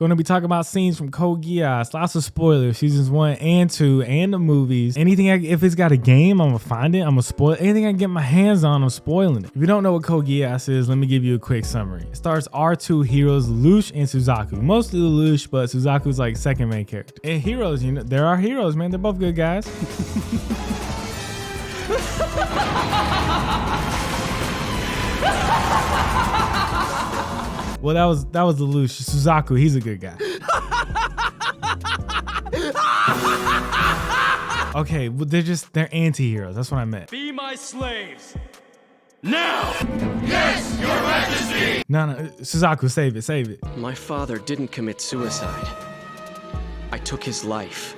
We're going to be talking about scenes from Code Geass, lots of spoilers, seasons 1 and 2, and the movies. If it's got a game, I'm going to find it. I'm going to spoil it. Anything I can get my hands on, I'm spoiling it. If you don't know what Code Geass is, let me give you a quick summary. It stars our two heroes, Lelouch and Suzaku. Mostly Lelouch, but Suzaku's like second main character. And heroes, you know, they're our heroes, man. They're both good guys. Well, that was Lelouch. Suzaku, he's a good guy. Okay, well, they're anti-heroes. That's what I meant. Be my slaves. Now! Yes, Your Majesty! No, Suzaku, save it. My father didn't commit suicide. I took his life.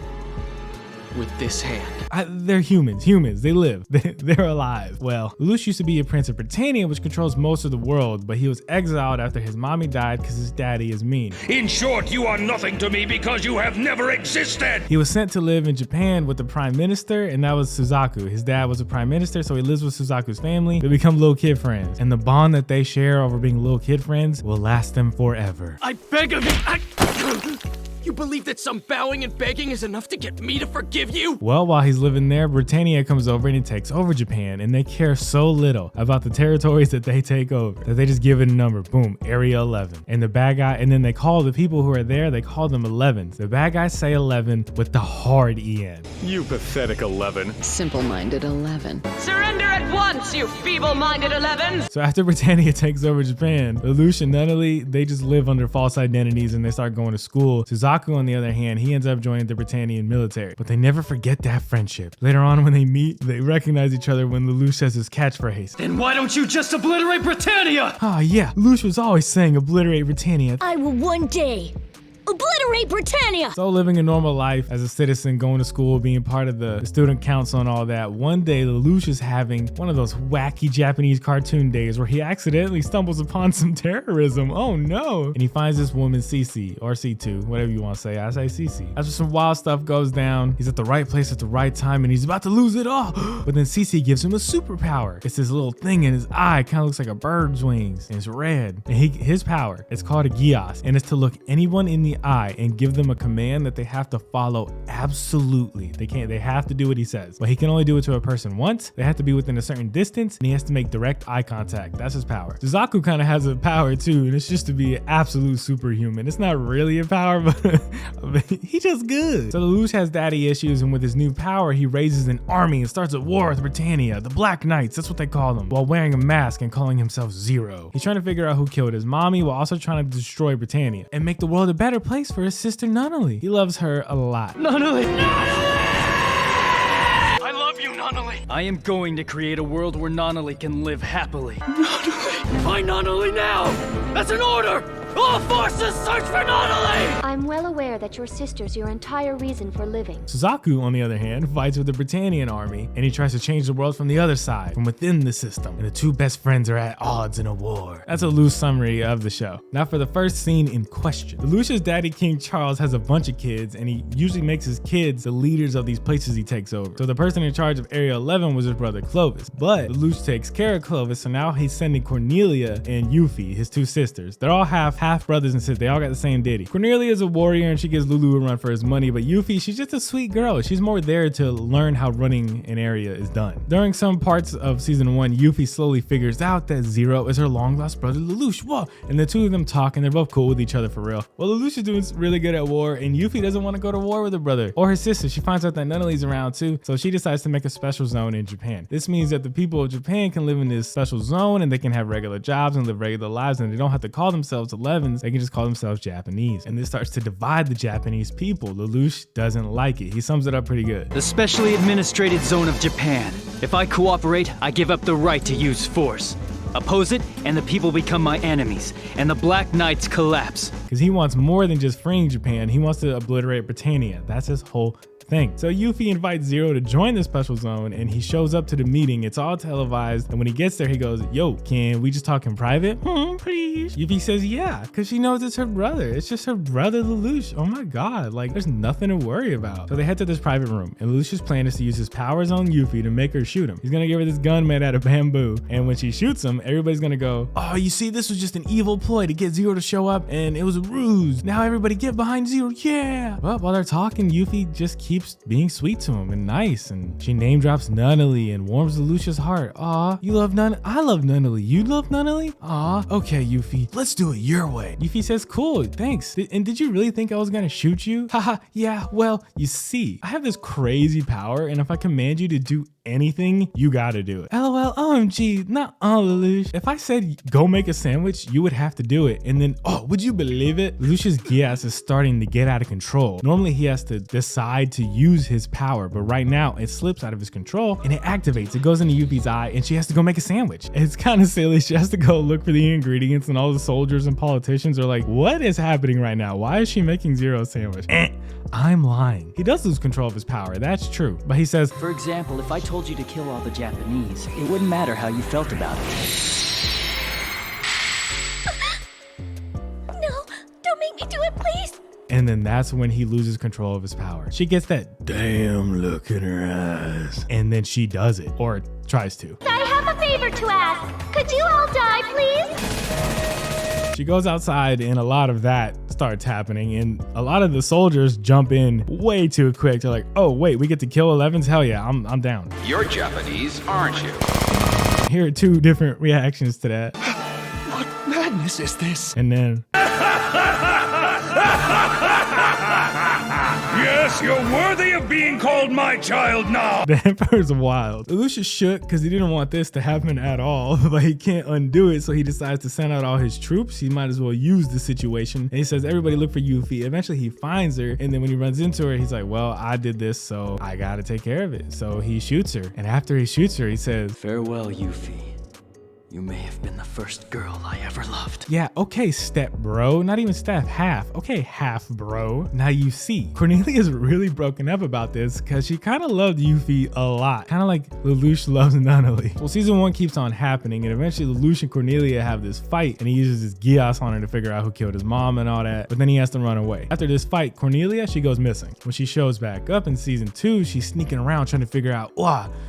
With this hand. They're humans. They live. They're alive. Well, Lelouch used to be a prince of Britannia, which controls most of the world, but he was exiled after his mommy died because his daddy is mean. In short, you are nothing to me because you have never existed! He was sent to live in Japan with the prime minister, and that was Suzaku. His dad was a prime minister, so he lives with Suzaku's family. They become little kid friends, and the bond that they share over being little kid friends will last them forever. I beg of you. You believe that some bowing and begging is enough to get me to forgive you? Well, while he's living there, Britannia comes over and he takes over Japan, and they care so little about the territories that they take over that they just give it a number. Boom, Area 11. And the bad guy, and then they call the people who are there, they call them 11s. The bad guys say 11 with the hard EN. You pathetic 11. Simple-minded 11. Surrender at once, you feeble-minded 11! So after Britannia takes over Japan, Lelouch and Nunnally, they just live under false identities and they start going to school. Suzaku, on the other hand, he ends up joining the Britannian military, but they never forget that friendship. Later on when they meet, they recognize each other when Lelouch says his catchphrase. Then why don't you just obliterate Britannia? Ah, yeah, Lelouch was always saying obliterate Britannia. I will one day obliterate Britannia! So living a normal life as a citizen, going to school, being part of the student council and all that, one day Lelouch is having one of those wacky Japanese cartoon days where he accidentally stumbles upon some terrorism. Oh no! And he finds this woman, Cece, or C2, whatever you want to say. I say Cece. After some wild stuff goes down, he's at the right place at the right time and he's about to lose it all. But then Cece gives him a superpower. It's this little thing in his eye, kind of looks like a bird's wings, and it's red. And his power, it's called a geass, and it's to look anyone in the eye and give them a command that they have to follow absolutely. They have to do what he says, but he can only do it to a person once. They have to be within a certain distance and he has to make direct eye contact. That's his power. Suzaku kind of has a power too, and it's just to be an absolute superhuman. It's not really a power, but he's just good. So Lelouch has daddy issues, and with his new power, he raises an army and starts a war with Britannia, the Black Knights, that's what they call them, while wearing a mask and calling himself Zero. He's trying to figure out who killed his mommy while also trying to destroy Britannia and make the world a better place for his sister Nunnally. He loves her a lot. Nunnally! I love you, Nunnally! I am going to create a world where Nunnally can live happily. Nunnally! Find Nunnally now! That's an order! All forces search for Nunnally! I'm well aware that your sister's your entire reason for living. Suzaku, on the other hand, fights with the Britannian army, and he tries to change the world from the other side, from within the system. And the two best friends are at odds in a war. That's a loose summary of the show. Now for the first scene in question. Lelouch's daddy, King Charles, has a bunch of kids, and he usually makes his kids the leaders of these places he takes over. So the person in charge of Area 11 was his brother Clovis. But Lelouch takes care of Clovis, so now he's sending Cornelia and Yuffie, his two sisters. They're all half brothers and sisters. They all got the same daddy. Cornelia is a warrior and she gives Lulu a run for his money, but Yuffie, she's just a sweet girl. She's more there to learn how running an area is done. During some parts of season 1, Yuffie slowly figures out that Zero is her long lost brother Lelouch. Whoa! And the two of them talk and they're both cool with each other for real. Well, Lelouch is doing really good at war and Yuffie doesn't want to go to war with her brother or her sister. She finds out that Nunnally's around too, so she decides to make a special zone in Japan. This means that the people of Japan can live in this special zone and they can have regular jobs and live regular lives, and they don't have to call themselves 11s. They can just call themselves Japanese. And this starts to divide the Japanese people. Lelouch doesn't like it. He sums it up pretty good. The specially administrated zone of Japan. If I cooperate, I give up the right to use force. Oppose it, and the people become my enemies, and the Black Knights collapse. Because he wants more than just freeing Japan. He wants to obliterate Britannia. That's his whole thing. So Yuffie invites Zero to join the special zone, and he shows up to the meeting. It's all televised, and when he gets there, he goes, yo, can we just talk in private? Please. Yuffie says yeah, because she knows it's her brother. It's just her brother Lelouch. Oh my god, like there's nothing to worry about. So they head to this private room, and Lelouch's plan is to use his powers on Yuffie to make her shoot him. He's gonna give her this gun made out of bamboo, and when she shoots him, everybody's gonna go, oh, you see, this was just an evil ploy to get Zero to show up, and it was a ruse. Now everybody get behind Zero, yeah. Well, while they're talking, Yuffie just keeps being sweet to him and nice, and she name drops Nunnally and warms Lelouch's heart. Aw, you love Nun? I love Nunnally. You love Nunnally? Aw, okay, Yuffie, let's do it your way. Yuffie says, cool, thanks. And did you really think I was gonna shoot you? Haha, yeah, well, you see, I have this crazy power, and if I command you to do anything, you gotta do it. LOL, OMG, not all Lelouch. If I said go make a sandwich, you would have to do it. And then, oh, would you believe it? Lelouch's geass is starting to get out of control. Normally he has to decide to use his power, but right now it slips out of his control and it activates. It goes into Yuffie's eye and she has to go make a sandwich. It's kind of silly. She has to go look for the ingredients, and all the soldiers and politicians are like, what is happening right now? Why is she making Zero a sandwich? I'm lying. He does lose control of his power, that's true. But he says, For example, if I told you to kill all the Japanese, it wouldn't matter how you felt about it. No, don't make me do it, please. and then that's when he loses control of his power. She gets that damn look in her eyes, and then she does it, or tries to. I have a favor to ask. Could you all die, please? She goes outside and a lot of that starts happening, and a lot of the soldiers jump in way too quick. They're like, oh wait, we get to kill 11s? Hell yeah, I'm down. You're Japanese, aren't you? Here are two different reactions to that. What madness is this? And then Yes, you're worthy of being called my child now. the Emperor's wild. Lelouch shook because he didn't want this to happen at all, but he can't undo it, so he decides to send out all his troops. He might as well use the situation. And he says, everybody look for Yuffie. Eventually he finds her, and then when he runs into her, he's like, well, I did this, so I gotta take care of it. So he shoots her, and after he shoots her, he says, Farewell, Yuffie. You may have been the first girl I ever loved. yeah, okay, step bro. Not even step, half. Okay, half bro. Now you see, Cornelia's really broken up about this because she kind of loved Yuffie a lot. Kind of like Lelouch loves Nunnally. Well, season 1 keeps on happening, and eventually Lelouch and Cornelia have this fight, and he uses his geass on her to figure out who killed his mom and all that, but then he has to run away. After this fight, Cornelia, she goes missing. When she shows back up in season 2, she's sneaking around trying to figure out,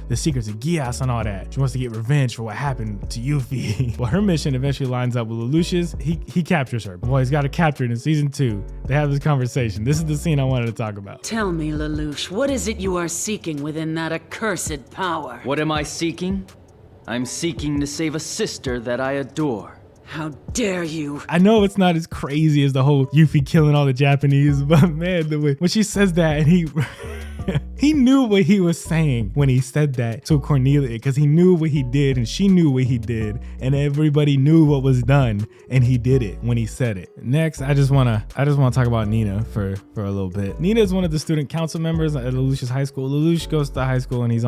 the secrets of geass and all that. She wants to get revenge for what happened to Yuffie. Well, her mission eventually lines up with Lelouch's. He captures her. Boy, he's got to capture it in season 2. They have this conversation. This is the scene I wanted to talk about. Tell me, Lelouch, what is it you are seeking within that accursed power? What am I seeking? I'm seeking to save a sister that I adore. How dare you? I know it's not as crazy as the whole Yuffie killing all the Japanese, but man, the way when she says that, and he knew what he was saying when he said that to Cornelia, because he knew what he did and she knew what he did, and everybody knew what was done, and he did it when he said it. Next, I just wanna talk about Nina for a little bit. Nina is one of the student council members at Lelouch's high school. Lelouch goes to high school and he's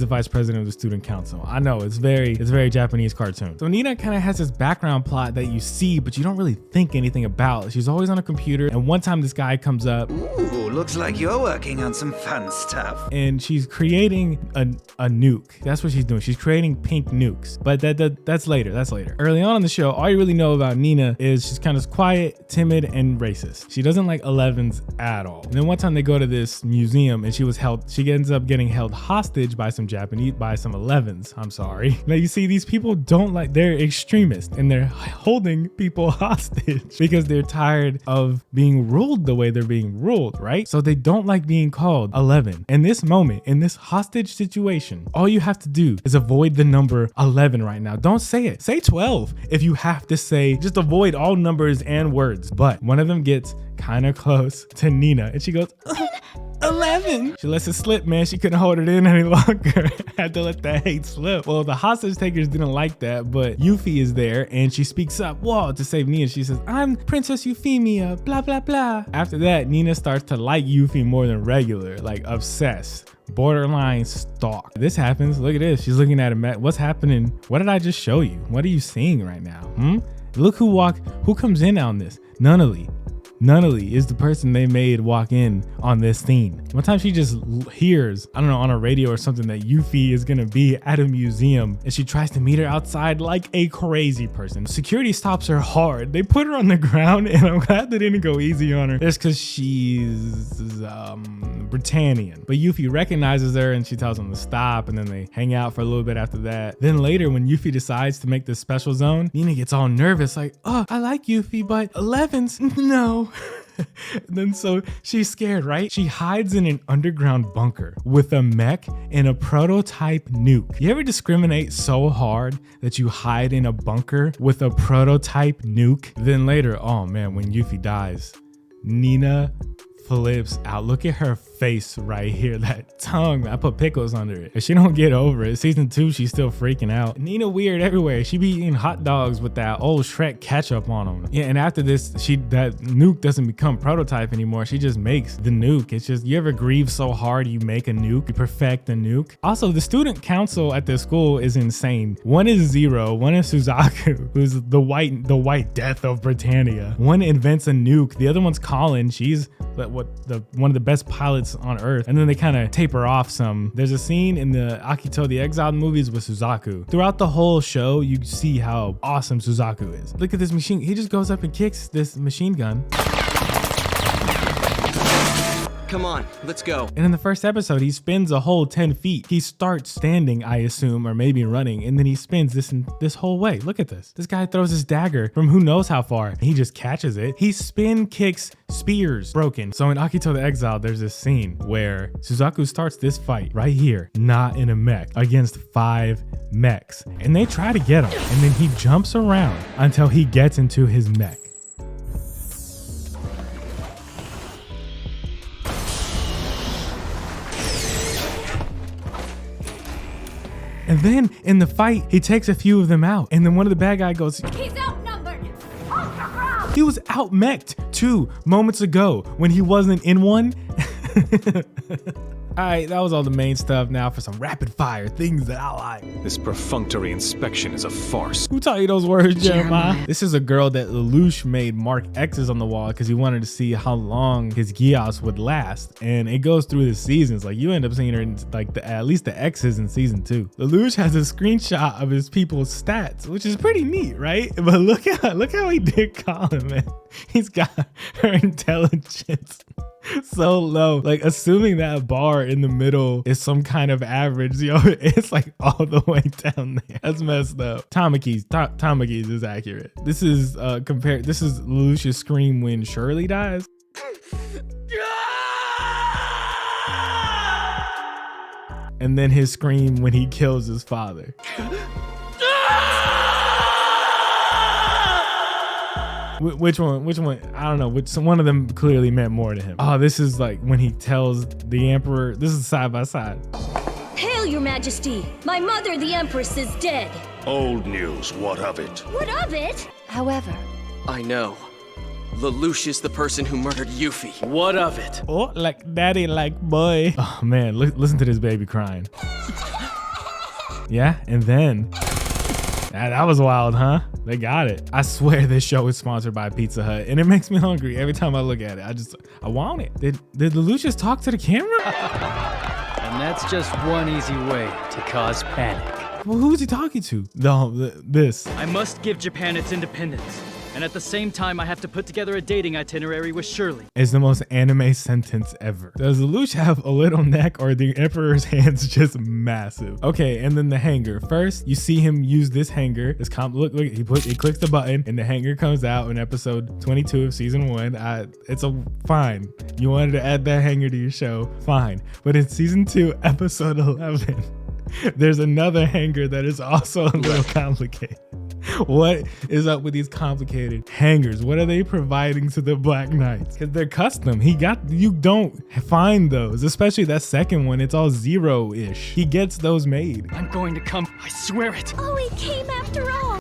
the vice president of the student council. I know it's very Japanese cartoon. So Nina kind of has this background plot that you see, but you don't really think anything about. She's always on a computer, and one time this guy comes up. Ooh, looks like you're working on some fun stuff. And she's creating a nuke. That's what she's doing. She's creating pink nukes. But that's later. That's later. Early on in the show, all you really know about Nina is she's kind of quiet, timid, and racist. She doesn't like 11s at all. And then one time they go to this museum, and she ends up getting held hostage by some 11s. I'm sorry. Now you see, these people they're extremists, and they're holding people hostage because they're tired of being ruled the way they're being ruled, right? So they don't like being called 11. In this moment, in this hostage situation, all you have to do is avoid the number 11 right now. Don't say it. Say 12 if you have to say, just avoid all numbers and words. But one of them gets kind of close to Nina, and she goes, 11. She lets it slip, man. She couldn't hold it in any longer. Had to let that hate slip. Well, the hostage takers didn't like that, but Yuffie is there, and she speaks up, to save Nina. She says, I'm Princess Euphemia, blah, blah, blah. After that, Nina starts to like Yuffie more than regular, like obsessed. Borderline stalk. This happens. Look at this. She's looking at him. What's happening? What did I just show you? What are you seeing right now? Look who comes in on this. Nunnally. Nunnally is the person they made walk in on this scene. One time she just hears, I don't know, on a radio or something that Yuffie is gonna be at a museum, and she tries to meet her outside like a crazy person. Security stops her hard. They put her on the ground, and I'm glad they didn't go easy on her. That's because she's Britannian. But Yuffie recognizes her and she tells him to stop, and then they hang out for a little bit after that. Then later, when Yuffie decides to make this special zone, Nina gets all nervous like, oh, I like Yuffie, but 11's, no. Then so she's scared, right? She hides in an underground bunker with a mech and a prototype nuke. You ever discriminate so hard that you hide in a bunker with a prototype nuke? Then later, oh man, when Yuffie dies, Nina flips out. Look at her face right here. That tongue, I put pickles under it. If she don't get over it, season 2, she's still freaking out. Nina weird everywhere. She be eating hot dogs with that old Shrek ketchup on them. Yeah, and after this, that nuke doesn't become prototype anymore. She just makes the nuke. It's just, you ever grieve so hard you make a nuke, you perfect a nuke? Also, the student council at this school is insane. One is Zero, one is Suzaku, who's the white death of Britannia. One invents a nuke, the other one's Colin. She's one of the best pilots on Earth, and then they kind of taper off some. There's a scene in the Akito the Exiled movies with Suzaku. Throughout the whole show, you see how awesome Suzaku is. Look at this machine. He just goes up and kicks this machine gun. Come on, let's go. And in the first episode, he spins a whole 10 feet. He starts standing, I assume, or maybe running, and then he spins this whole way. Look at this. This guy throws his dagger from who knows how far. He just catches it. He spin kicks spears. Broken. So in Akito the Exiled, there's this scene where Suzaku starts this fight right here, not in a mech, against 5 mechs. And they try to get him, and then he jumps around until he gets into his mech. And then in the fight, he takes a few of them out. And then one of the bad guys goes, He's outnumbered. He was out-mech'd 2 moments ago when he wasn't in one. All right, that was all the main stuff. Now for some rapid fire things that I like. This perfunctory inspection is a farce. Who taught you those words, Jeremiah? This is a girl that Lelouch made mark X's on the wall because he wanted to see how long his geass would last. And it goes through the seasons. Like, you end up seeing her in like at least the X's in season 2. Lelouch has a screenshot of his people's stats, which is pretty neat, right? But look how he did Colin, man. He's got her intelligence so low. Like, assuming that bar in the middle is some kind of average, yo, it's like all the way down there. That's messed up. Tamake's is accurate. This is this is Lelouch's scream when Shirley dies. And then his scream when he kills his father. Which one? I don't know. One of them clearly meant more to him. Oh, this is like when he tells the Emperor, this is side by side. Hail, Your Majesty. My mother, the Empress, is dead. Old news, what of it? What of it? However, I know. Lelouch is the person who murdered Yuffie. What of it? Oh, like daddy, like boy. Oh man, listen to this baby crying. Yeah, and then that was wild, huh? They got it. I swear this show is sponsored by Pizza Hut, and it makes me hungry every time I look at it. I want it. Did Lelouch just talk to the camera? And that's just one easy way to cause panic. Well, who is he talking to? This. I must give Japan its independence. And at the same time, I have to put together a dating itinerary with Shirley. It's the most anime sentence ever. Does Lelouch have a little neck, or the Emperor's hands just massive? Okay, and then the hanger. First, you see him use this hanger. Look, he clicks the button, and the hanger comes out in episode 22 of season 1. It's fine. You wanted to add that hanger to your show, fine. But in season 2, episode 11, there's another hanger that is also a little complicated. What is up with these complicated hangers? What are they providing to the Black Knights? Because they're custom. You don't find those, especially that second one. It's all Zero-ish. He gets those made. I'm going to come. I swear it. Oh, he came after all.